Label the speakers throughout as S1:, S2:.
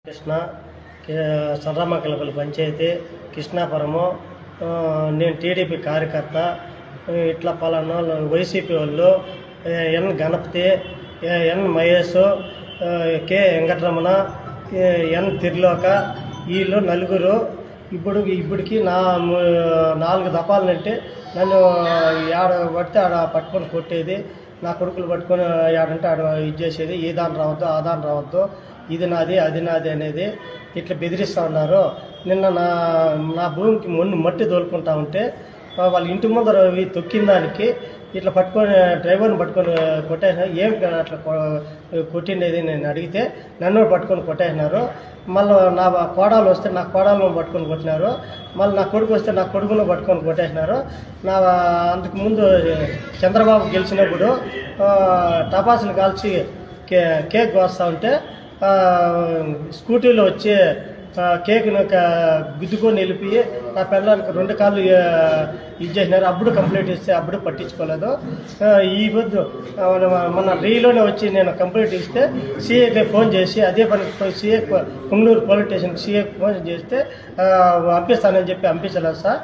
S1: కృష్ణ సర్రమ్మకలపల్లి పంచాయతీ కృష్ణాపురము. నేను టీడీపీ కార్యకర్త. ఇట్లా పలానా వైసీపీ వాళ్ళు ఎన్ గణపతి, ఎన్ మహేష్, కె వెంకటరమణ, ఎన్ తిర్లోక, వీళ్ళు నలుగురు ఇప్పటికి నా 4 దఫాలంటే నన్ను ఆడ పడితే ఆడ పట్టుకొని కొట్టేది. నా కొడుకులు పట్టుకొని ఆడంటే ఆడ ఇది చేసేది. ఈ దాని రావద్దు, ఆ దాని రావద్దు, ఇది నాది అది నాది అనేది ఇట్లా బెదిరిస్తూ ఉన్నారు. నిన్న నా భూమికి మట్టి తోలుకుంటా ఉంటే వాళ్ళ ఇంటి ముందర తొక్కిన దానికి ఇట్లా పట్టుకొని డ్రైవర్ని పట్టుకొని కొట్టేసినారు. ఏం అట్లా కొట్టిండేది నేను అడిగితే నన్ను పట్టుకొని కొట్టేసినారు. మళ్ళీ నా కోడలు వస్తే నా కోడలను పట్టుకొని కొట్టినారు. మళ్ళీ నా కొడుకు వస్తే నా కొడుకును పట్టుకొని కొట్టేసినారు. అంతకు ముందు చంద్రబాబు గెలిచినప్పుడు టపాసులు కాల్చి కేక్ కోస్తూ ఉంటే స్కూటీలో వచ్చి కేక్ను గుద్దుకొని వెళ్ళిపోయి నా పిల్లలకి 2 కాళ్ళు ఇది చేసినారు. అప్పుడు కంప్లైంట్ ఇస్తే అప్పుడు పట్టించుకోలేదు. ఈ పొద్దు మన రీలోనే వచ్చి నేను కంప్లైంట్ ఇస్తే సీఏకి ఫోన్ చేసి అదే పని సీఏ పుంగనూరు పోలీస్ స్టేషన్కి సీఏకి ఫోన్ చేస్తే పంపిస్తానని చెప్పి పంపించలేదు సార్.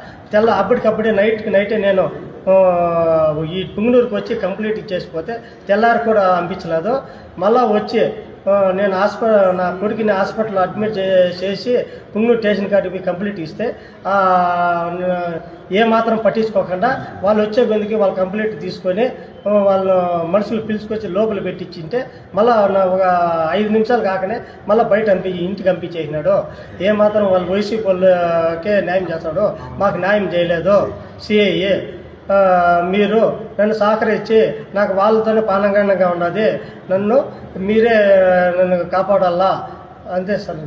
S1: అప్పటికప్పుడే నైటే నేను ఈ పుంగనూరుకి వచ్చి కంప్లీట్ ఇచ్చేసిపోతే తెల్లారి కూడా పంపించలేదు. మళ్ళా వచ్చి నేను నా కొడుకుని హాస్పిటల్లో అడ్మిట్ చేసి పుంగనూరు స్టేషన్ కాడికి కంప్లీట్ ఇస్తే ఏమాత్రం పట్టించుకోకుండా వాళ్ళు వచ్చే గొంతుకి వాళ్ళు కంప్లీట్ తీసుకొని వాళ్ళు మనుషులు పిలుచుకొచ్చి లోపల పెట్టించింటే మళ్ళీ ఒక 5 నిమిషాలు కాకనే మళ్ళీ బయట ఇంటికి పంపించేసినాడు. ఏమాత్రం వాళ్ళు వైసీపీ వాళ్ళకే న్యాయం చేస్తాడు, మాకు న్యాయం చేయలేదు. సిఐ మీరు నన్ను సహకరించి నాకు వాళ్ళతోనే పానంగంగా ఉన్నది, మీరే నన్ను కాపాడాలా అంతే సార్.